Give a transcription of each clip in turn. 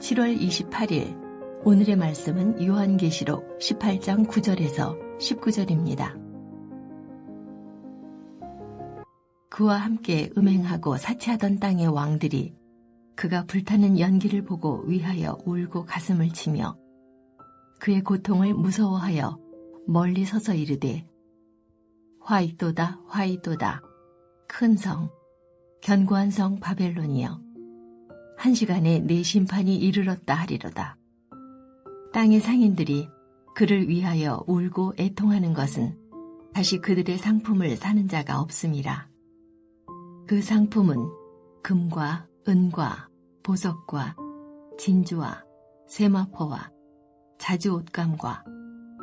7월 28일 오늘의 말씀은 요한계시록 18장 9절에서 19절입니다. 그와 함께 음행하고 사치하던 땅의 왕들이 그가 불타는 연기를 보고 위하여 울고 가슴을 치며 그의 고통을 무서워하여 멀리 서서 이르되 화이또다 화이또다 큰 성 견고한 성 바벨론이여 한 시간에 내 심판이 이르렀다 하리로다. 땅의 상인들이 그를 위하여 울고 애통하는 것은 다시 그들의 상품을 사는 자가 없음이라. 그 상품은 금과 은과 보석과 진주와 세마포와 자주 옷감과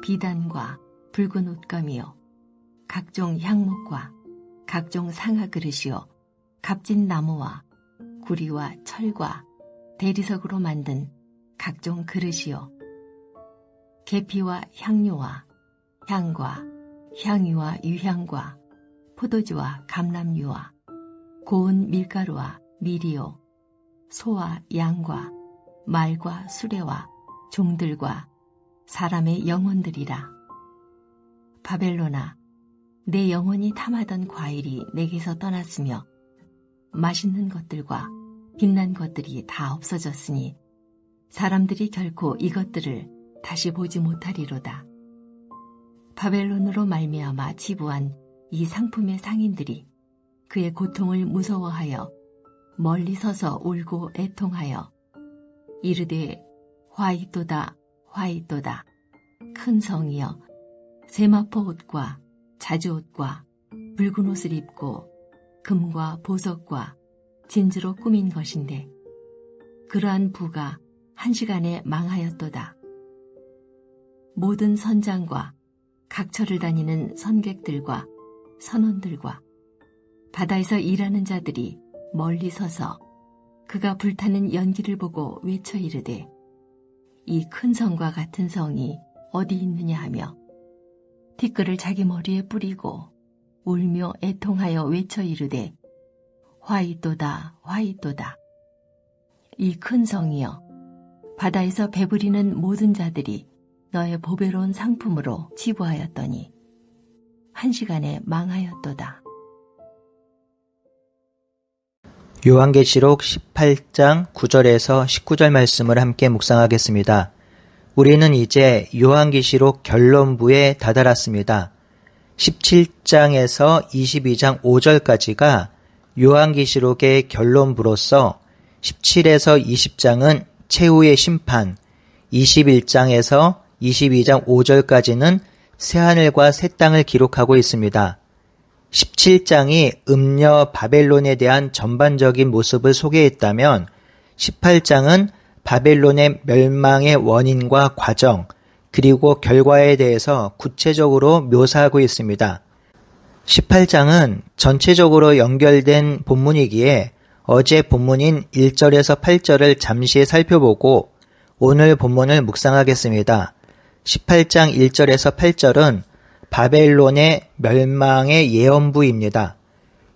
비단과 붉은 옷감이요 각종 향목과 각종 상아 그릇이요 값진 나무와 구리와 철과 대리석으로 만든 각종 그릇이요 계피와 향료와 향과 향유와 유향과 포도주와 감람유와 고운 밀가루와 밀이요 소와 양과 말과 수레와 종들과 사람의 영혼들이라. 바벨론아, 내 영혼이 탐하던 과일이 내게서 떠났으며 맛있는 것들과 빛난 것들이 다 없어졌으니 사람들이 결코 이것들을 다시 보지 못하리로다. 바벨론으로 말미암아 지부한 이 상품의 상인들이 그의 고통을 무서워하여 멀리 서서 울고 애통하여 이르되 화이또다 화이또다 큰 성이여 세마포 옷과 자주 옷과 붉은 옷을 입고 금과 보석과 진주로 꾸민 것인데 그러한 부가 한 시간에 망하였도다. 모든 선장과 각처를 다니는 선객들과 선원들과 바다에서 일하는 자들이 멀리 서서 그가 불타는 연기를 보고 외쳐 이르되 이 큰 성과 같은 성이 어디 있느냐 하며 티끌을 자기 머리에 뿌리고 울며 애통하여 외쳐 이르되 화이또다 화이또다 이 큰 성이여 바다에서 배부리는 모든 자들이 너의 보배로운 상품으로 치부하였더니 한 시간에 망하였도다. 요한계시록 18장 9절에서 19절 말씀을 함께 묵상하겠습니다. 우리는 이제 요한계시록 결론부에 다다랐습니다. 17장에서 22장 5절까지가 요한계시록의 결론부로서 17에서 20장은 최후의 심판, 21장에서 22장 5절까지는 새하늘과 새 땅을 기록하고 있습니다. 17장이 음녀 바벨론에 대한 전반적인 모습을 소개했다면 18장은 바벨론의 멸망의 원인과 과정, 그리고 결과에 대해서 구체적으로 묘사하고 있습니다. 18장은 전체적으로 연결된 본문이기에 어제 본문인 1절에서 8절을 잠시 살펴보고 오늘 본문을 묵상하겠습니다. 18장 1절에서 8절은 바벨론의 멸망의 예언부입니다.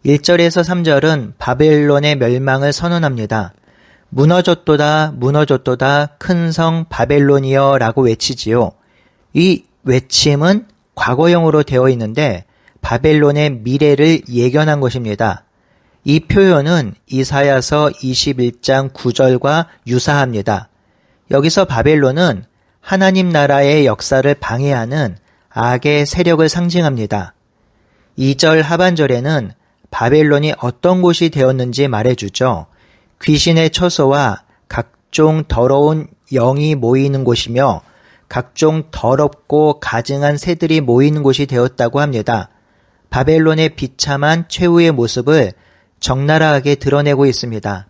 1절에서 3절은 바벨론의 멸망을 선언합니다. 무너졌도다 무너졌도다 큰 성 바벨론이여 라고 외치지요. 이 외침은 과거형으로 되어 있는데 바벨론의 미래를 예견한 것입니다. 이 표현은 이사야서 21장 9절과 유사합니다. 여기서 바벨론은 하나님 나라의 역사를 방해하는 악의 세력을 상징합니다. 2절 하반절에는 바벨론이 어떤 곳이 되었는지 말해주죠. 귀신의 처소와 각종 더러운 영이 모이는 곳이며 각종 더럽고 가증한 새들이 모이는 곳이 되었다고 합니다. 바벨론의 비참한 최후의 모습을 적나라하게 드러내고 있습니다.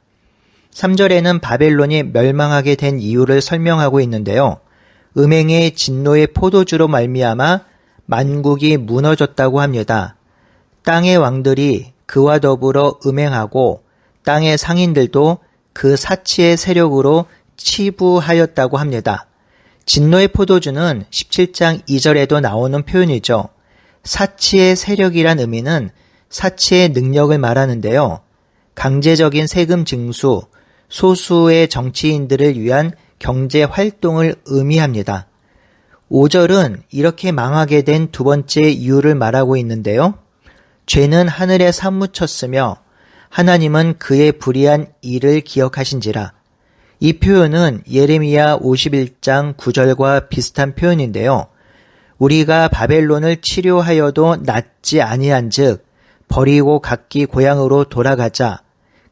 3절에는 바벨론이 멸망하게 된 이유를 설명하고 있는데요. 음행의 진노의 포도주로 말미암아 만국이 무너졌다고 합니다. 땅의 왕들이 그와 더불어 음행하고 땅의 상인들도 그 사치의 세력으로 치부하였다고 합니다. 진노의 포도주는 17장 2절에도 나오는 표현이죠. 사치의 세력이란 의미는 사치의 능력을 말하는데요. 강제적인 세금 징수, 소수의 정치인들을 위한 경제 활동을 의미합니다. 5절은 이렇게 망하게 된 두 번째 이유를 말하고 있는데요. 죄는 하늘에 사무쳤으며 하나님은 그의 불의한 일을 기억하신지라. 이 표현은 예레미야 51장 9절과 비슷한 표현인데요. 우리가 바벨론을 치료하여도 낫지 아니한즉 버리고 각기 고향으로 돌아가자.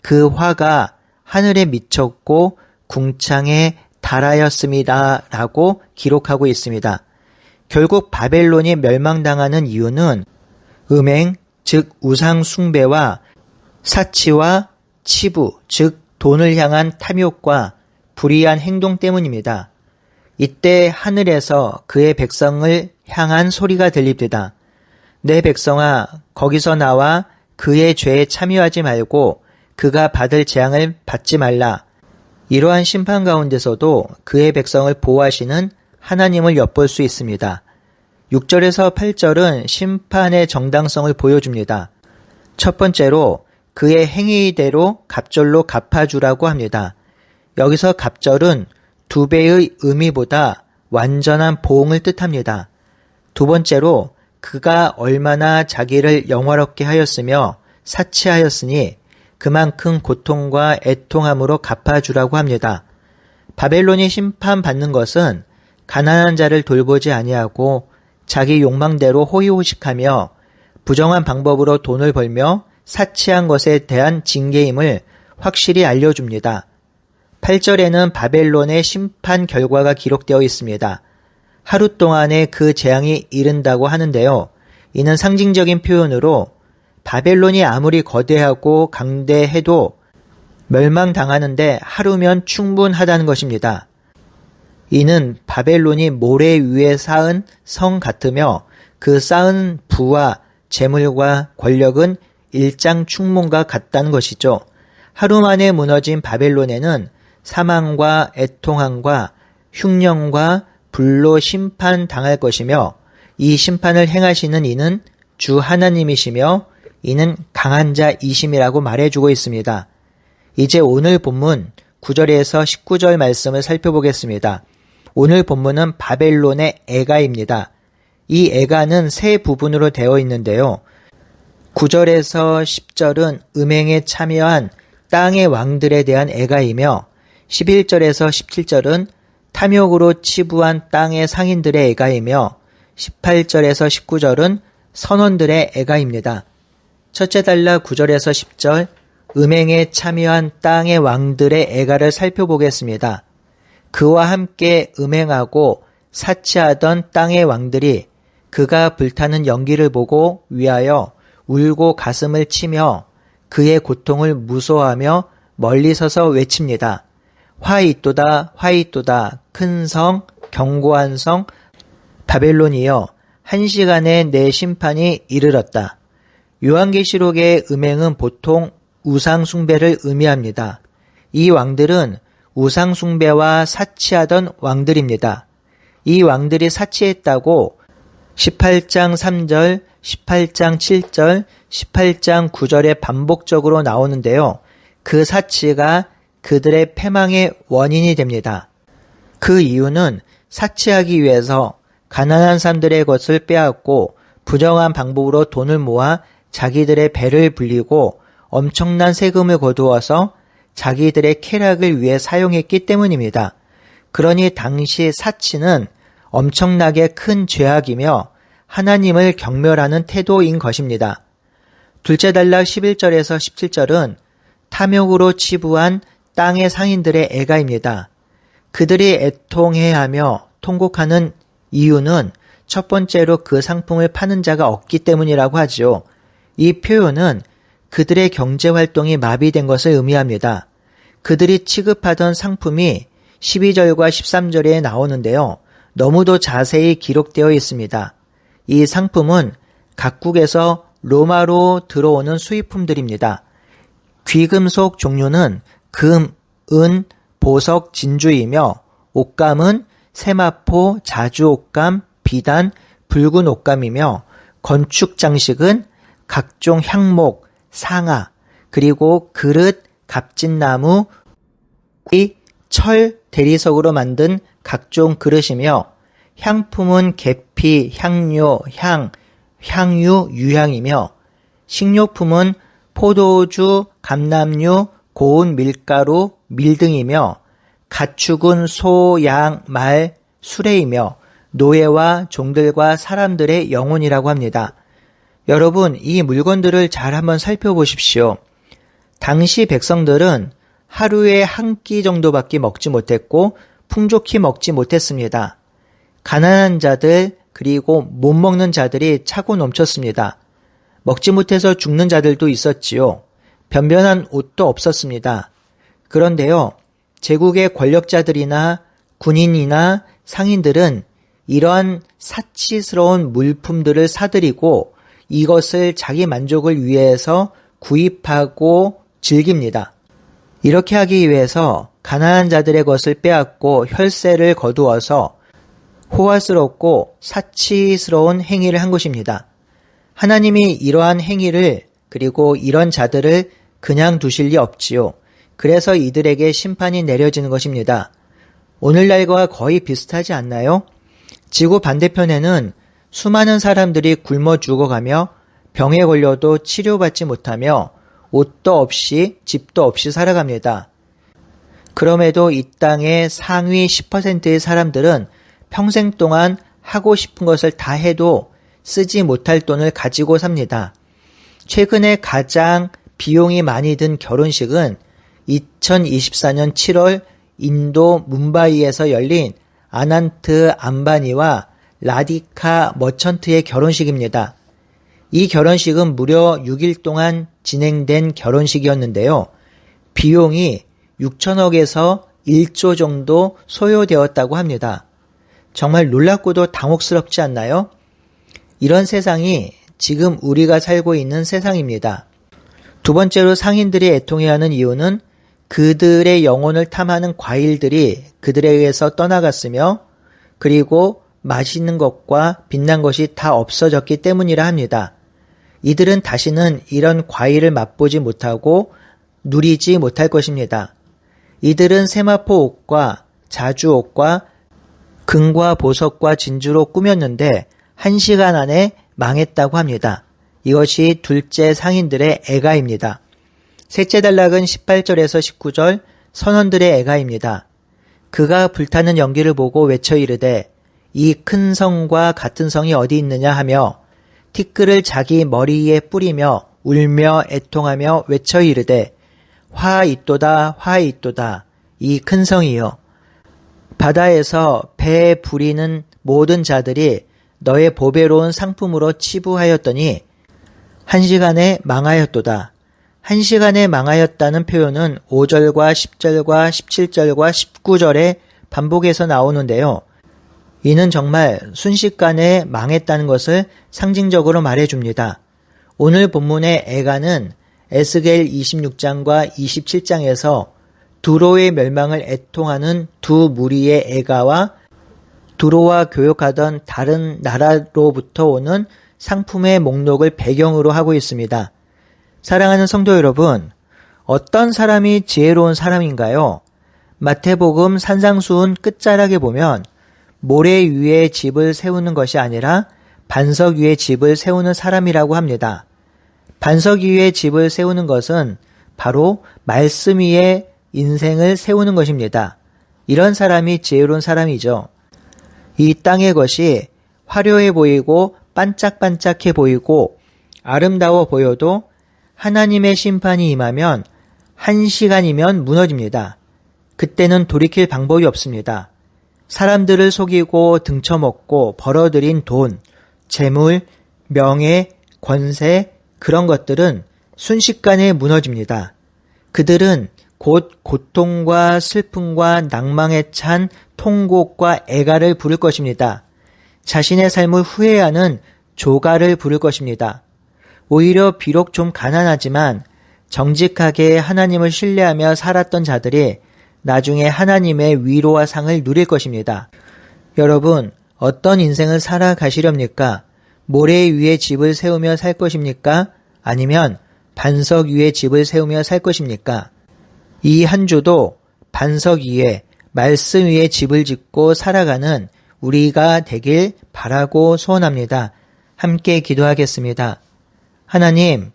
그 화가 하늘에 미쳤고 궁창에 달하였습니다. 라고 기록하고 있습니다. 결국 바벨론이 멸망당하는 이유는 음행, 즉 우상 숭배와 사치와 치부, 즉 돈을 향한 탐욕과 불의한 행동 때문입니다. 이때 하늘에서 그의 백성을 향한 소리가 들립니다. 내 백성아, 거기서 나와 그의 죄에 참여하지 말고 그가 받을 재앙을 받지 말라. 이러한 심판 가운데서도 그의 백성을 보호하시는 하나님을 엿볼 수 있습니다. 6절에서 8절은 심판의 정당성을 보여줍니다. 첫 번째로 그의 행위대로 갑절로 갚아주라고 합니다. 여기서 갑절은 2배의 의미보다 완전한 보응을 뜻합니다. 두 번째로 그가 얼마나 자기를 영화롭게 하였으며 사치하였으니 그만큼 고통과 애통함으로 갚아주라고 합니다. 바벨론이 심판받는 것은 가난한 자를 돌보지 아니하고 자기 욕망대로 호의호식하며 부정한 방법으로 돈을 벌며 사치한 것에 대한 징계임을 확실히 알려줍니다. 8절에는 바벨론의 심판 결과가 기록되어 있습니다. 하루 동안에 그 재앙이 이른다고 하는데요. 이는 상징적인 표현으로 바벨론이 아무리 거대하고 강대해도 멸망당하는데 하루면 충분하다는 것입니다. 이는 바벨론이 모래 위에 쌓은 성 같으며 그 쌓은 부와 재물과 권력은 일장충몽과 같다는 것이죠. 하루 만에 무너진 바벨론에는 사망과 애통함과 흉령과 불로 심판당할 것이며 이 심판을 행하시는 이는 주 하나님이시며 이는 강한 자이심이라고 말해주고 있습니다. 이제 오늘 본문 9절에서 19절 말씀을 살펴보겠습니다. 오늘 본문은 바벨론의 애가입니다. 이 애가는 세 부분으로 되어 있는데요. 9절에서 10절은 음행에 참여한 땅의 왕들에 대한 애가이며 11절에서 17절은 탐욕으로 치부한 땅의 상인들의 애가이며 18절에서 19절은 선원들의 애가입니다. 첫째 단락 9절에서 10절 음행에 참여한 땅의 왕들의 애가를 살펴보겠습니다. 그와 함께 음행하고 사치하던 땅의 왕들이 그가 불타는 연기를 보고 위하여 울고 가슴을 치며 그의 고통을 무서워하며 멀리 서서 외칩니다. 화 있도다, 화 있도다, 큰 성, 견고한 성, 바벨론이여, 한 시간에 내 심판이 이르렀다. 요한계시록의 음행은 보통 우상 숭배를 의미합니다. 이 왕들은 우상 숭배와 사치하던 왕들입니다. 이 왕들이 사치했다고 18장 3절, 18장 7절, 18장 9절에 반복적으로 나오는데요. 그 사치가 그들의 패망의 원인이 됩니다. 그 이유는 사치하기 위해서 가난한 사람들의 것을 빼앗고 부정한 방법으로 돈을 모아 자기들의 배를 불리고 엄청난 세금을 거두어서 자기들의 쾌락을 위해 사용했기 때문입니다. 그러니 당시 사치는 엄청나게 큰 죄악이며 하나님을 경멸하는 태도인 것입니다. 둘째 단락 11절에서 17절은 탐욕으로 치부한 땅의 상인들의 애가입니다. 그들이 애통해하며 통곡하는 이유는 첫 번째로 그 상품을 파는 자가 없기 때문이라고 하죠. 이 표현은 그들의 경제활동이 마비된 것을 의미합니다. 그들이 취급하던 상품이 12절과 13절에 나오는데요. 너무도 자세히 기록되어 있습니다. 이 상품은 각국에서 로마로 들어오는 수입품들입니다. 귀금속 종류는 금, 은, 보석, 진주이며 옷감은 세마포, 자주옷감, 비단, 붉은 옷감이며 건축 장식은 각종 향목, 상아, 그리고 그릇, 갑진나무, 철 대리석으로 만든 각종 그릇이며 향품은 계피, 향료, 향유, 유향이며 식료품은 포도주, 감람류, 고운 밀가루, 밀 등이며 가축은 소, 양, 말, 수레이며 노예와 종들과 사람들의 영혼이라고 합니다. 여러분, 이 물건들을 잘 한번 살펴보십시오. 당시 백성들은 하루에 한 끼 정도밖에 먹지 못했고 풍족히 먹지 못했습니다. 가난한 자들 그리고 못 먹는 자들이 차고 넘쳤습니다. 먹지 못해서 죽는 자들도 있었지요. 변변한 옷도 없었습니다. 그런데요, 제국의 권력자들이나 군인이나 상인들은 이러한 사치스러운 물품들을 사들이고 이것을 자기 만족을 위해서 구입하고 즐깁니다. 이렇게 하기 위해서 가난한 자들의 것을 빼앗고 혈세를 거두어서 호화스럽고 사치스러운 행위를 한 것입니다. 하나님이 이러한 행위를 그리고 이런 자들을 그냥 두실 리 없지요. 그래서 이들에게 심판이 내려지는 것입니다. 오늘날과 거의 비슷하지 않나요? 지구 반대편에는 수많은 사람들이 굶어 죽어가며 병에 걸려도 치료받지 못하며 옷도 없이 집도 없이 살아갑니다. 그럼에도 이 땅의 상위 10%의 사람들은 평생 동안 하고 싶은 것을 다 해도 쓰지 못할 돈을 가지고 삽니다. 최근에 가장 비용이 많이 든 결혼식은 2024년 7월 인도 뭄바이에서 열린 아난트 암바니와 라디카 머천트의 결혼식입니다. 이 결혼식은 무려 6일 동안 진행된 결혼식이었는데요. 비용이 6천억에서 1조 정도 소요되었다고 합니다. 정말 놀랍고도 당혹스럽지 않나요? 이런 세상이 지금 우리가 살고 있는 세상입니다. 두 번째로 상인들이 애통해하는 이유는 그들의 영혼을 탐하는 과일들이 그들에게서 떠나갔으며 그리고 맛있는 것과 빛난 것이 다 없어졌기 때문이라 합니다. 이들은 다시는 이런 과일을 맛보지 못하고 누리지 못할 것입니다. 이들은 세마포 옷과 자주 옷과 금과 보석과 진주로 꾸몄는데 1시간 안에 망했다고 합니다. 이것이 둘째 상인들의 애가입니다. 셋째 단락은 18절에서 19절 선원들의 애가입니다. 그가 불타는 연기를 보고 외쳐 이르되 이 큰 성과 같은 성이 어디 있느냐 하며 티끌을 자기 머리에 뿌리며 울며 애통하며 외쳐 이르되 화 있도다 화 있도다 이 큰 성이요 바다에서 배 부리는 모든 자들이 너의 보배로운 상품으로 치부하였더니 1시간에 망하였도다. 1시간에 망하였다는 표현은 5절과 10절과 17절과 19절에 반복해서 나오는데요. 이는 정말 순식간에 망했다는 것을 상징적으로 말해줍니다. 오늘 본문의 애가는 에스겔 26장과 27장에서 두로의 멸망을 애통하는 두 무리의 애가와 두로와 교역하던 다른 나라로부터 오는 상품의 목록을 배경으로 하고 있습니다. 사랑하는 성도 여러분, 어떤 사람이 지혜로운 사람인가요? 마태복음 산상수훈 끝자락에 보면 모래 위에 집을 세우는 것이 아니라 반석 위에 집을 세우는 사람이라고 합니다. 반석 위에 집을 세우는 것은 바로 말씀 위에 인생을 세우는 것입니다. 이런 사람이 지혜로운 사람이죠. 이 땅의 것이 화려해 보이고 반짝반짝해 보이고 아름다워 보여도 하나님의 심판이 임하면 1시간이면 무너집니다. 그때는 돌이킬 방법이 없습니다. 사람들을 속이고 등쳐먹고 벌어들인 돈, 재물, 명예, 권세 그런 것들은 순식간에 무너집니다. 그들은 곧 고통과 슬픔과 낭망에 찬 통곡과 애가를 부를 것입니다. 자신의 삶을 후회하는 조가를 부를 것입니다. 오히려 비록 좀 가난하지만 정직하게 하나님을 신뢰하며 살았던 자들이 나중에 하나님의 위로와 상을 누릴 것입니다. 여러분, 어떤 인생을 살아가시렵니까? 모래 위에 집을 세우며 살 것입니까? 아니면 반석 위에 집을 세우며 살 것입니까? 이 한 주도 반석 위에 말씀 위에 집을 짓고 살아가는 우리가 되길 바라고 소원합니다. 함께 기도하겠습니다. 하나님,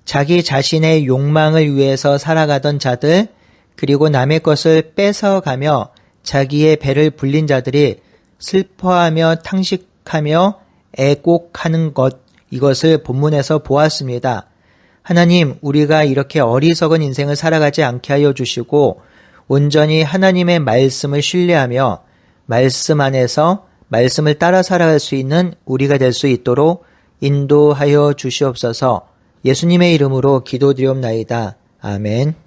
자기 자신의 욕망을 위해서 살아가던 자들, 그리고 남의 것을 뺏어가며 자기의 배를 불린 자들이 슬퍼하며 탕식하며 애곡하는 것, 이것을 본문에서 보았습니다. 하나님, 우리가 이렇게 어리석은 인생을 살아가지 않게 하여 주시고 온전히 하나님의 말씀을 신뢰하며 말씀 안에서 말씀을 따라 살아갈 수 있는 우리가 될 수 있도록 인도하여 주시옵소서. 예수님의 이름으로 기도드리옵나이다. 아멘.